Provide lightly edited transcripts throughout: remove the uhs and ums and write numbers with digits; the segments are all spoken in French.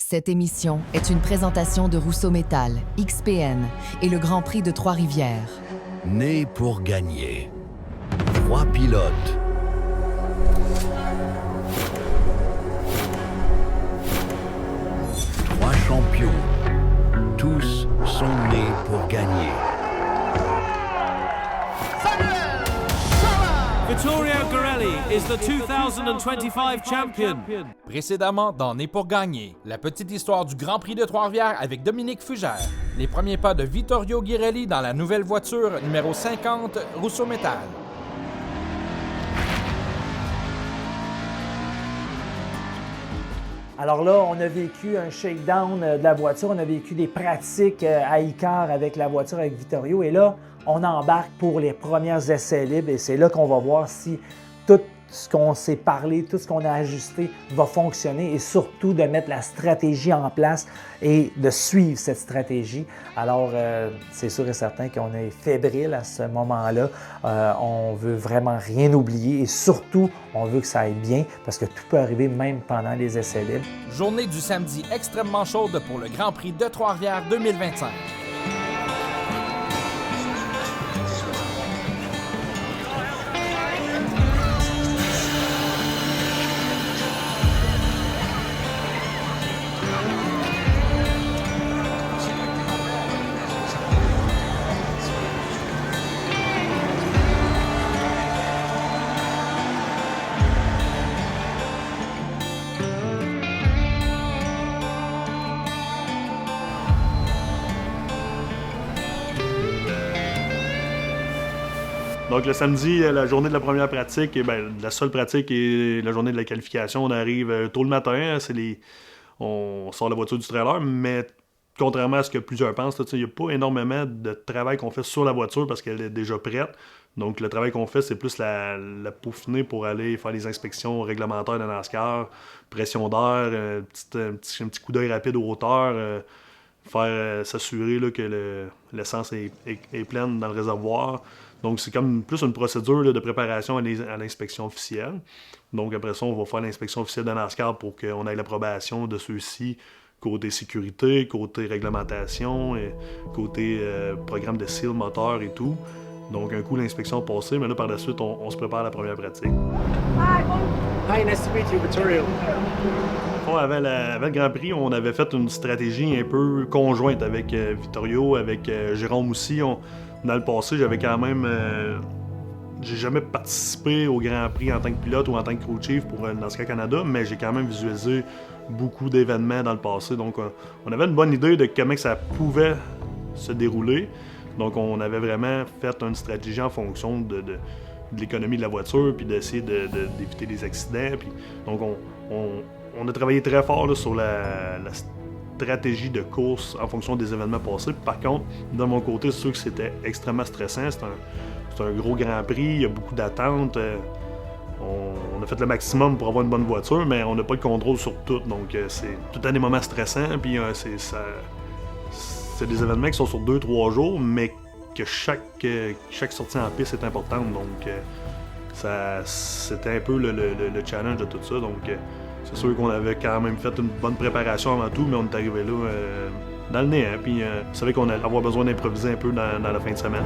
Cette émission est une présentation de Rousseau Métal, XPN et le Grand Prix de Trois-Rivières. Né pour gagner. 3 pilotes. Trois champions. Tous sont nés pour gagner. Vittorio Girelli is the 2025 champion. Précédemment dans Né pour gagner, la petite histoire du Grand Prix de Trois-Rivières avec Dominique Fugère. Les premiers pas de Vittorio Girelli dans la nouvelle voiture numéro 50 Rousseau Métal. Alors là, on a vécu un shakedown de la voiture, on a vécu des pratiques à Icar avec la voiture avec Vittorio et là, on embarque pour les premiers essais libres et c'est là qu'on va voir si tout ce qu'on s'est parlé, tout ce qu'on a ajusté va fonctionner et surtout de mettre la stratégie en place et de suivre cette stratégie. Alors, c'est sûr et certain qu'on est fébrile à ce moment-là. On veut vraiment rien oublier et surtout, on veut que ça aille bien parce que tout peut arriver même pendant les essais libres. Journée du samedi extrêmement chaude pour le Grand Prix de Trois-Rivières 2025. Donc le samedi, la journée de la première pratique, la seule pratique et la journée de la qualification, on arrive tôt le matin, on sort la voiture du trailer, mais contrairement à ce que plusieurs pensent, il n'y a pas énormément de travail qu'on fait sur la voiture parce qu'elle est déjà prête. Donc le travail qu'on fait, c'est plus la peaufiner pour aller faire les inspections réglementaires de NASCAR, pression d'air, un petit coup d'œil rapide aux hauteurs, s'assurer là, que l'essence est pleine dans le réservoir. Donc, c'est comme plus une procédure là, de préparation à l'inspection officielle. Donc, après ça, on va faire l'inspection officielle de NASCAR pour qu'on ait l'approbation de ceux-ci, côté sécurité, côté réglementation, et côté programme de seal moteur et tout. Donc, un coup, l'inspection passée, mais là, par la suite, on se prépare à la première pratique. Hi, nice to meet you, Vittorio. Avant le Grand Prix, on avait fait une stratégie un peu conjointe avec Vittorio, avec Jérôme aussi. Dans le passé, j'avais quand même... j'ai jamais participé au Grand Prix en tant que pilote ou en tant que crew chief pour NASCAR Canada, mais j'ai quand même visualisé beaucoup d'événements dans le passé. Donc, on avait une bonne idée de comment ça pouvait se dérouler. Donc, on avait vraiment fait une stratégie en fonction de l'économie de la voiture, puis d'essayer d'éviter des accidents. Puis, donc, on a travaillé très fort là, sur la stratégie de course en fonction des événements passés. Par contre, de mon côté, c'est sûr que c'était extrêmement stressant. C'est un gros Grand Prix, il y a beaucoup d'attentes. On a fait le maximum pour avoir une bonne voiture, mais on n'a pas le contrôle sur tout. Donc, c'est tout le temps des moments stressants. Puis, c'est des événements qui sont sur 2-3 jours, mais que chaque sortie en piste est importante. Donc, c'était un peu le challenge de tout ça. Donc, c'est sûr qu'on avait quand même fait une bonne préparation avant tout, mais on est arrivé là dans le néant. Puis, on savait qu'on allait avoir besoin d'improviser un peu dans la fin de semaine.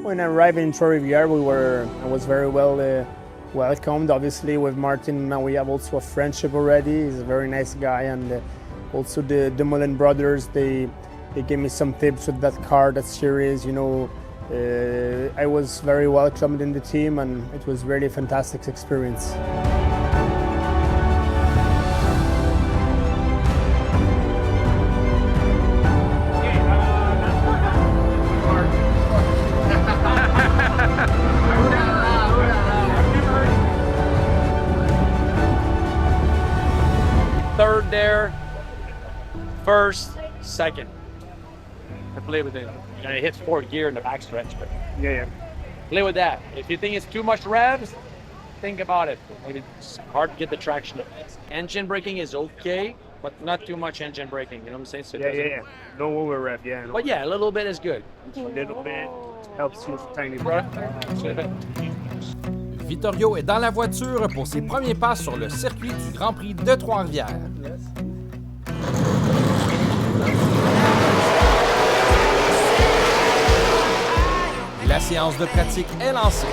When I arrived in Trois-Rivières, I was very well welcomed. Obviously, with Martin, now we have also a friendship already. He's a very nice guy, and also the Dumoulin brothers. They gave me some tips with that car, that series. You know, I was very welcomed in the team, and it was really a fantastic experience. Third there, first, second. I play with it. It hits fourth gear in the backstretch, but Yeah. play with that. If you think it's too much revs, think about it. Maybe it's hard to get the traction. Engine braking is okay, but not too much engine braking. You know what I'm saying? So Yeah. No over rev, yeah. No. But yeah, a little bit is good. A little bit helps you tiny bit. Vittorio est dans la voiture pour ses premiers pas sur le circuit du Grand Prix de Trois-Rivières. La séance de pratique est lancée.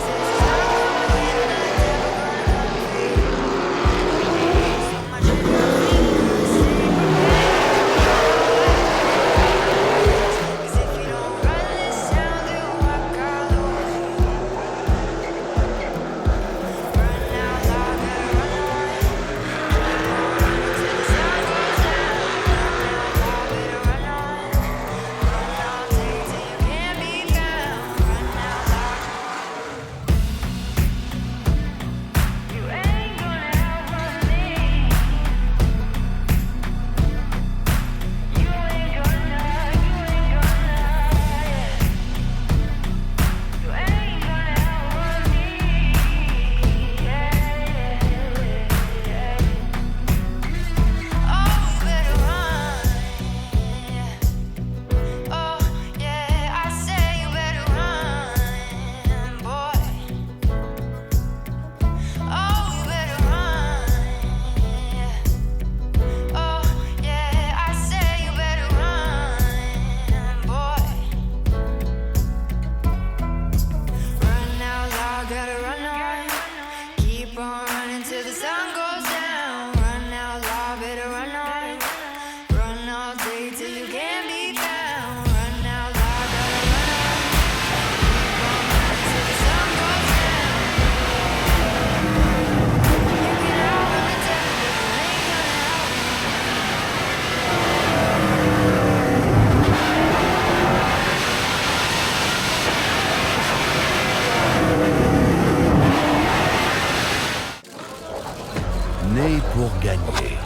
Né pour gagner.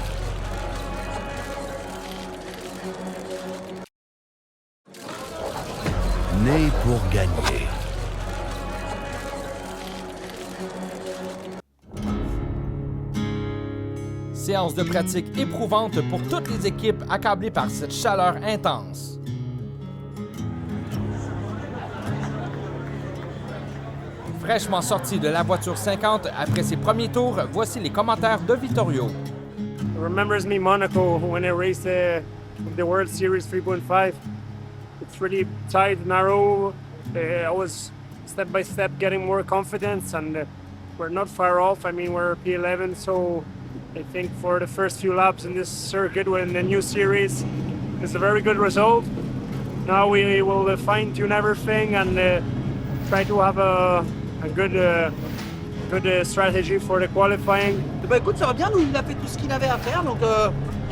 Né pour gagner. Séance de pratique éprouvante pour toutes les équipes accablées par cette chaleur intense. Fraîchement sorti de la voiture 50 après ses premiers tours, voici les commentaires de Vittorio. It remembers me Monaco when I raced the World Series 3.5. It's really tight, narrow. I was step by step getting more confidence, and we're not far off. I mean, we're P11, so I think for the first few laps in this circuit in the new series, it's a very good result. Now we will fine-tune everything and try to have a good strategy for the qualifying. Bah écoute, ça va bien, nous il a fait tout ce qu'il avait à faire, donc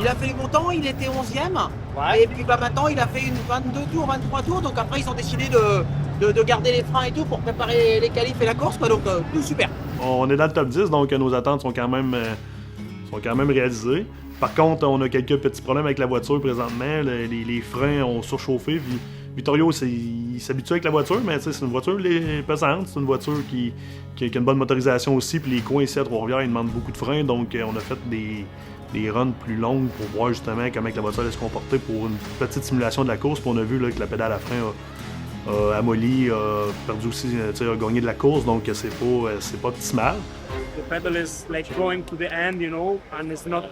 il a fait les bons temps, il était 11e, Ouais. et puis bah maintenant il a fait une 22 tours, 23 tours, donc après ils ont décidé de garder les freins et tout pour préparer les qualifs et la course, quoi, donc tout super. On est dans le top 10, donc nos attentes sont quand même réalisées. Par contre, on a quelques petits problèmes avec la voiture présentement. Les freins ont surchauffé. Puis Vittorio, il s'habitue avec la voiture, mais c'est une voiture pesante. C'est une voiture qui a une bonne motorisation aussi. Puis les coins ici à Trois-Rivières, ils demandent beaucoup de freins. Donc on a fait des runs plus longues pour voir justement comment la voiture allait se comporter pour une petite simulation de la course. Puis on a vu là, que la pédale à frein a amolli, a perdu aussi, a gagné de la course. Donc c'est pas optimal. The pedal is like going to the end, you know, and it's not.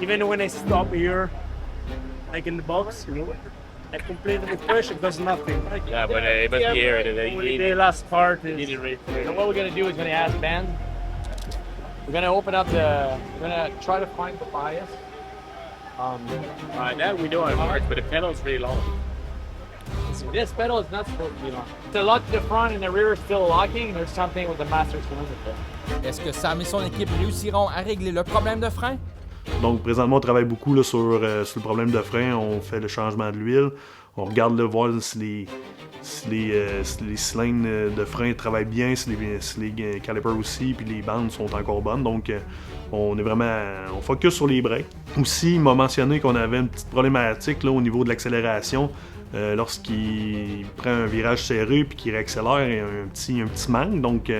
Even when I stop here, like in the box, you know, I completely push, it does nothing. Yeah, but it must be here. Only the last part is. And what we're gonna do is gonna ask Ben. We're gonna open up we're gonna try to find the bias. That we know it works, but the pedal's really long. See, this pedal is not supposed to be long. The lock to the front and the rear is still locking. There's something with the master cylinder there. Est-ce que Sam et son équipe réussiront à régler le problème de frein? Donc présentement, on travaille beaucoup là, sur le problème de frein. On fait le changement de l'huile. On regarde là, voir si les cylindres de frein travaillent bien, si les calipers aussi, puis les bandes sont encore bonnes. Donc on focus sur les breaks. Aussi, il m'a mentionné qu'on avait une petite problématique là, au niveau de l'accélération. Lorsqu'il prend un virage serré puis qu'il réaccélère, il y a un petit manque. Donc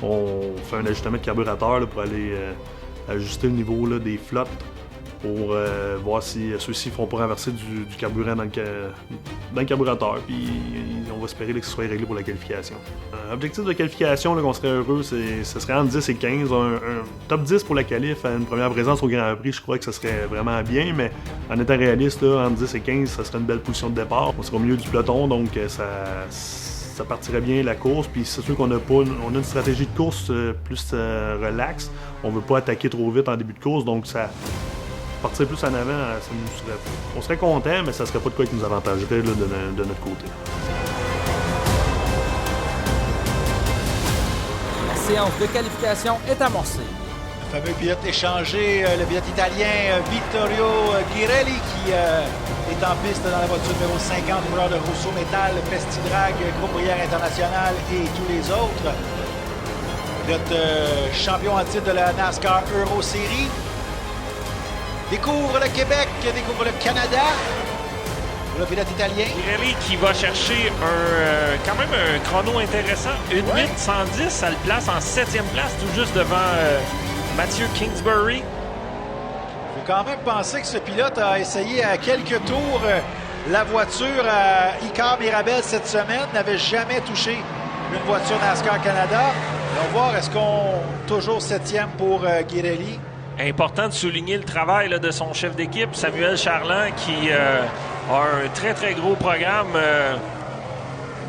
On fait un ajustement de carburateur là, pour aller ajuster le niveau là, des flottes pour voir si ceux-ci ne font pas renverser du carburant dans le carburateur. Puis on va espérer que ce soit réglé pour la qualification. Objectif de qualification, là, qu'on serait heureux, ce serait entre 10 et 15. Un top 10 pour la qualif à une première présence au Grand Prix, je crois que ce serait vraiment bien. Mais en étant réaliste, là, entre 10 et 15, ça serait une belle position de départ. On serait au milieu du peloton, donc ça partirait bien la course. Puis c'est sûr qu'on a une stratégie de course plus relax. On veut pas attaquer trop vite en début de course, donc ça partir plus en avant, on serait content, mais ça serait pas de quoi qui nous avantagerait là, de notre côté. La séance de qualification est amorcée. Le fameux pilote échangé, le pilote italien Vittorio Ghirelli qui est en piste dans la voiture numéro 50, couleur de Russo Metal, Festidrag, Groupe Brière International et tous les autres. Pilote champion en titre de la NASCAR Euro Series. Découvre le Québec, découvre le Canada. Le pilote italien. Pirelli qui va chercher quand même un chrono intéressant. 1:08:110, ça le place en 7e place, tout juste devant Mathieu Kingsbury. Il faut quand même penser que ce pilote a essayé à quelques tours la voiture à Icar Mirabel cette semaine, n'avait jamais touché une voiture NASCAR Canada. On va voir, est-ce qu'on toujours 7e pour Ghirelli? Important de souligner le travail là, de son chef d'équipe, Samuel Charland, qui a un très, très gros programme.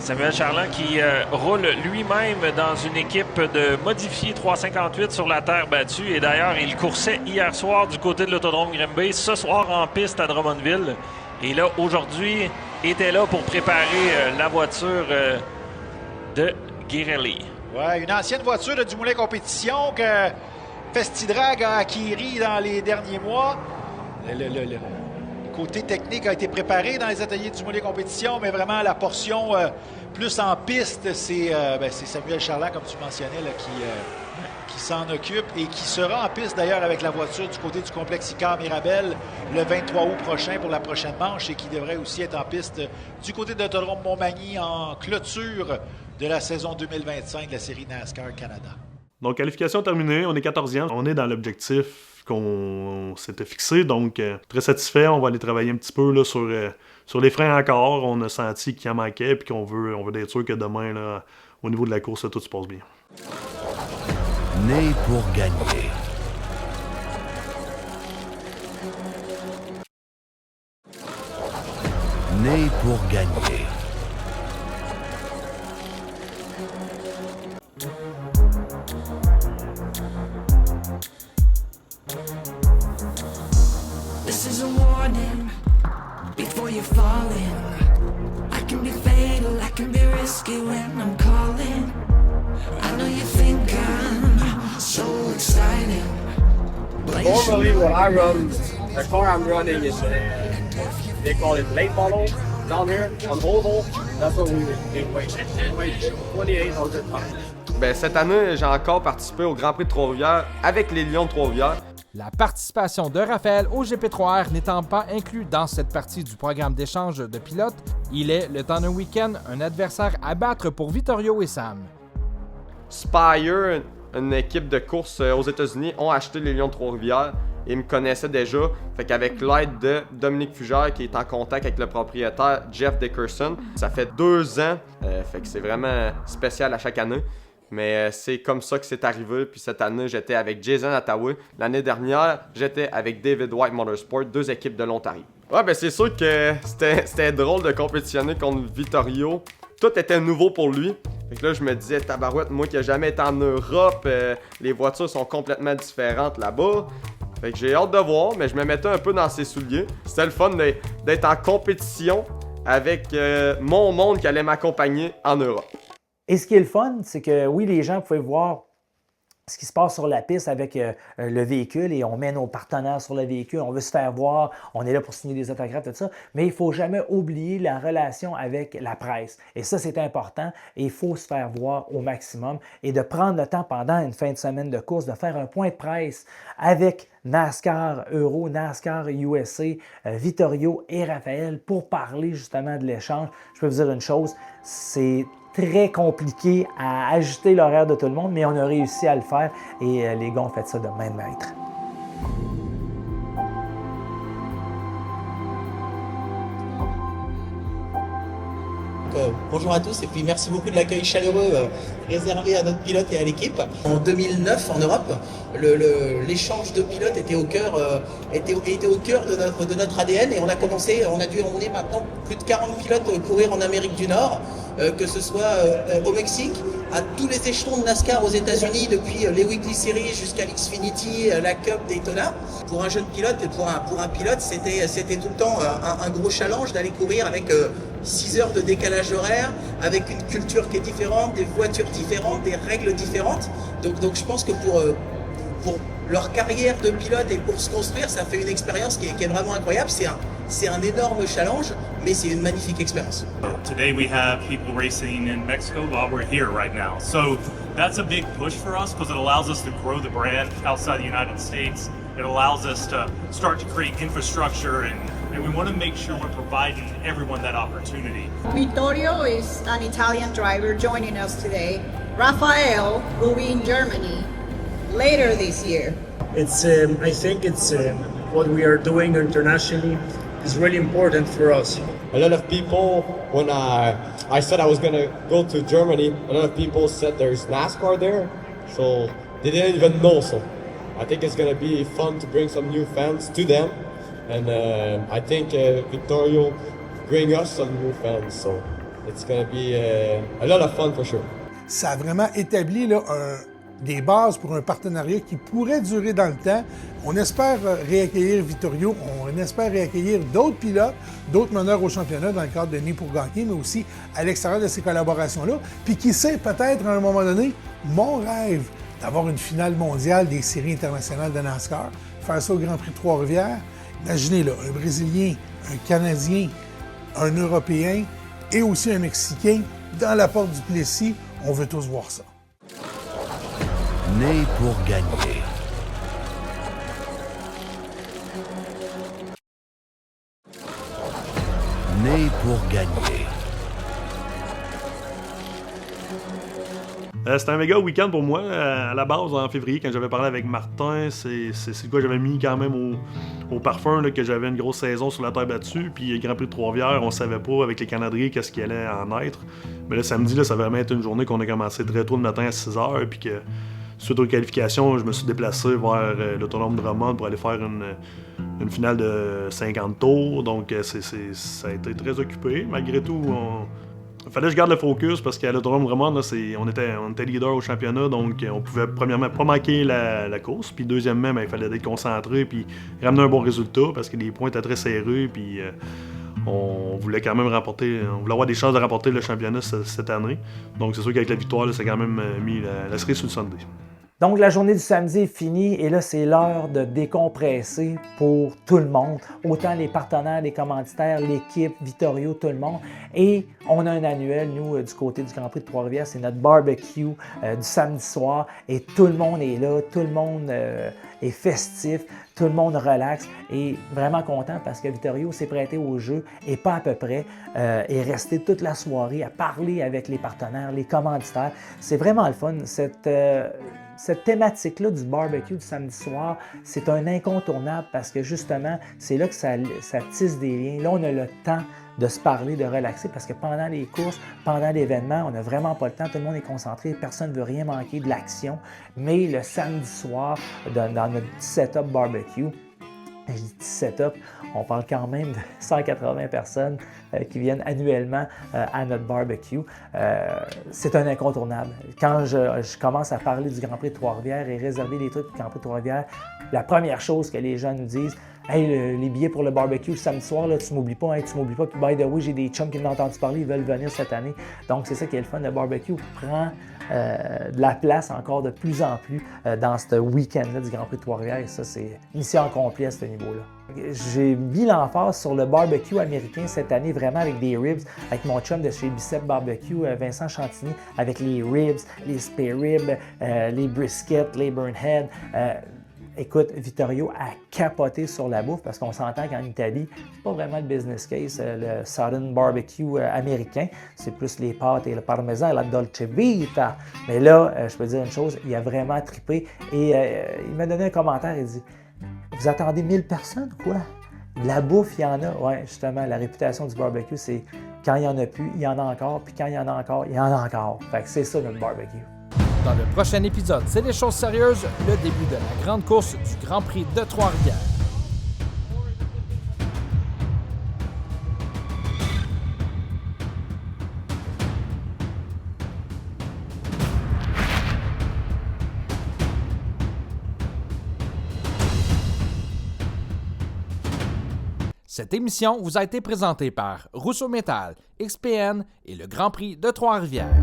Samuel Charland qui roule lui-même dans une équipe de modifiés 358 sur la terre battue. Et d'ailleurs, il coursait hier soir du côté de l'autodrome Grimby, ce soir en piste à Drummondville. Et là, aujourd'hui, était là pour préparer la voiture de Ghirelli. Ouais, une ancienne voiture de Dumoulin Compétition que Festidrag a acquis dans les derniers mois. Le côté technique a été préparé dans les ateliers de Dumoulin Compétition, mais vraiment la portion plus en piste, c'est Samuel Charland, comme tu mentionnais, là, qui s'en occupe et qui sera en piste d'ailleurs avec la voiture du côté du complexe Icar Mirabel le 23 août prochain pour la prochaine manche et qui devrait aussi être en piste du côté de l'autodrome Montmagny en clôture de la saison 2025 de la série NASCAR Canada. Donc, qualification terminée, on est 14e. On est dans l'objectif qu'on s'était fixé, donc très satisfait. On va aller travailler un petit peu là, sur les freins encore. On a senti qu'il en manquait et qu'on veut être sûr que demain, là, au niveau de la course, tout se passe bien. Né pour gagner. Né pour gagner. This is a warning before you fall in. I can be fatal, I can be risky when I'm calling. I know you think I'm so exciting. Normally when I run, the car I'm running is, they call it late model down here on oval. That's what we wait 2800 times. Ben, cette année, j'ai encore participé au Grand Prix de Trois-Rivières avec les Lions de Trois-Rivières. La participation de Raphaël au GP3R n'étant pas inclus dans cette partie du programme d'échange de pilotes, il est, le temps d'un week-end, un adversaire à battre pour Vittorio et Sam. Spire, une équipe de course aux États-Unis, ont acheté les Lions de Trois-Rivières et me connaissaient déjà. Fait qu'avec l'aide de Dominique Fugère, qui est en contact avec le propriétaire Jeff Dickerson, ça fait 2 ans. Fait que c'est vraiment spécial à chaque année. Mais c'est comme ça que c'est arrivé. Puis cette année, j'étais avec Jason Attaway. L'année dernière, j'étais avec David White Motorsport, 2 équipes de l'Ontario. Ouais, ben c'est sûr que c'était drôle de compétitionner contre Vittorio. Tout était nouveau pour lui. Fait que là, je me disais, tabarouette, moi qui n'ai jamais été en Europe, les voitures sont complètement différentes là-bas. Fait que j'ai hâte de voir, mais je me mettais un peu dans ses souliers. C'était le fun d'être en compétition avec mon monde qui allait m'accompagner en Europe. Et ce qui est le fun, c'est que oui, les gens pouvaient voir ce qui se passe sur la piste avec le véhicule et on met nos partenaires sur le véhicule, on veut se faire voir, on est là pour signer des autographes, tout ça, mais il ne faut jamais oublier la relation avec la presse. Et ça, c'est important et il faut se faire voir au maximum et de prendre le temps pendant une fin de semaine de course de faire un point de presse avec NASCAR Euro, NASCAR USA, Vittorio et Raphaël pour parler justement de l'échange. Je peux vous dire une chose, c'est très compliqué à ajuster l'horaire de tout le monde, mais on a réussi à le faire et les gars ont fait ça de main de maître. Bonjour à tous et puis merci beaucoup de l'accueil chaleureux réservé à notre pilote et à l'équipe. En 2009 en Europe, l'échange de pilotes était au cœur, de notre ADN et on a dû emmener maintenant plus de 40 pilotes courir en Amérique du Nord, que ce soit au Mexique, à tous les échelons de NASCAR aux États-Unis, depuis les Weekly Series jusqu'à l'Xfinity, la Cup, Daytona. Pour un jeune pilote et pour un pilote, c'était tout le temps un gros challenge d'aller courir avec 6 heures de décalage horaire, avec une culture qui est différente, des voitures différentes, des règles différentes. Donc je pense que pour leur carrière de pilote et pour se construire, ça fait une expérience qui est vraiment incroyable. C'est un énorme challenge, mais c'est une magnifique expérience. Today we have people racing in Mexico while we're here right now. So that's a big push for us because it allows us to grow the brand outside the United States. It allows us to start to create infrastructure and we want to make sure we're providing everyone that opportunity. Vittorio is an Italian driver joining us today. Rafael will be in Germany later this year. I think it's what we are doing internationally is really important for us. A lot of people, when I said I was going to go to Germany, a lot of people said there's NASCAR there, so they didn't even know. So I think it's going to be fun to bring some new fans to them. And I think Vittorio bring us some new fans, so it's going to be a lot of fun for sure. Ça a vraiment établi là, des bases pour un partenariat qui pourrait durer dans le temps. On espère réaccueillir Vittorio, on espère réaccueillir d'autres pilotes, d'autres meneurs au championnat dans le cadre de Né pour gagner, mais aussi à l'extérieur de ces collaborations-là. Puis qui sait, peut-être à un moment donné, mon rêve d'avoir une finale mondiale des séries internationales de NASCAR, faire ça au Grand Prix de Trois-Rivières. Imaginez là, un Brésilien, un Canadien, un Européen et aussi un Mexicain dans la porte du Plessis. On veut tous voir ça. Né pour gagner. Né pour gagner. C'était un méga week-end pour moi. À la base, en février, quand j'avais parlé avec Martin, c'est quoi j'avais mis quand même au parfum là, que j'avais une grosse saison sur la terre battue. Puis le Grand Prix de Trois-Rivières, on savait pas avec les Canadiens qu'est-ce qui allait en être. Mais le samedi, là, ça va vraiment être une journée qu'on a commencé très tôt le matin à 6h. Puis que suite aux qualifications, je me suis déplacé vers l'Autonome Drummond pour aller faire une finale de 50 tours. Donc ça a été très occupé. Malgré tout, il fallait que je garde le focus parce qu'à l'Autonome Drummond, on était leader au championnat, donc on pouvait premièrement pas manquer la course, puis deuxièmement, il fallait être concentré puis ramener un bon résultat parce que les points étaient très serrés, puis on voulait quand même on voulait avoir des chances de remporter le championnat cette année. Donc c'est sûr qu'avec la victoire, c'est quand même mis la cerise sur le sundae. Donc, la journée du samedi est finie et là, c'est l'heure de décompresser pour tout le monde, autant les partenaires, les commanditaires, l'équipe, Vittorio, tout le monde. Et on a un annuel, nous, du côté du Grand Prix de Trois-Rivières, c'est notre barbecue du samedi soir et tout le monde est là, tout le monde est festif, tout le monde relaxe et vraiment content parce que Vittorio s'est prêté au jeu et pas à peu près, est resté toute la soirée à parler avec les partenaires, les commanditaires. C'est vraiment le fun. Cette thématique-là du barbecue du samedi soir, c'est un incontournable parce que justement, c'est là que ça tisse des liens. Là, on a le temps de se parler, de relaxer parce que pendant les courses, pendant l'événement, on n'a vraiment pas le temps, tout le monde est concentré, personne ne veut rien manquer de l'action. Mais le samedi soir, dans notre petit setup barbecue, je dis petit setup, on parle quand même de 180 personnes qui viennent annuellement à notre barbecue. C'est un incontournable. Quand je commence à parler du Grand Prix de Trois-Rivières et réserver des trucs du Grand Prix de Trois-Rivières, la première chose que les gens nous disent, « Hey, les billets pour le barbecue le samedi soir, là, tu m'oublies pas, tu m'oublies pas. Puis, by the way, j'ai des chums qui m'ont entendu parler, ils veulent venir cette année. » Donc, c'est ça qui est le fun. Le barbecue prend de la place encore de plus en plus dans ce week-end-là du Grand Prix de Trois-Rivières. Et ça, c'est mission accomplie à ce niveau-là. J'ai mis l'emphase sur le barbecue américain cette année, vraiment avec des ribs, avec mon chum de chez Bicep Barbecue, Vincent Chantigny, avec les ribs, les spare ribs, les briskets, les burn head. écoute, Vittorio a capoté sur la bouffe parce qu'on s'entend qu'en Italie, c'est pas vraiment le business case, le Southern barbecue américain. C'est plus les pâtes et le parmesan et la dolce vita. Mais là, je peux dire une chose, il a vraiment trippé et il m'a donné un commentaire, il dit « Vous attendez 1000 personnes, quoi? » La bouffe, il y en a. Oui, justement, la réputation du barbecue, c'est quand il n'y en a plus, il y en a encore, puis quand il y en a encore, il y en a encore. Fait que c'est ça notre barbecue. Dans le prochain épisode, c'est des choses sérieuses, le début de la grande course du Grand Prix de Trois-Rivières. Cette émission vous a été présentée par Rousseau Métal, XPN et le Grand Prix de Trois-Rivières.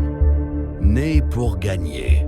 Né pour gagner.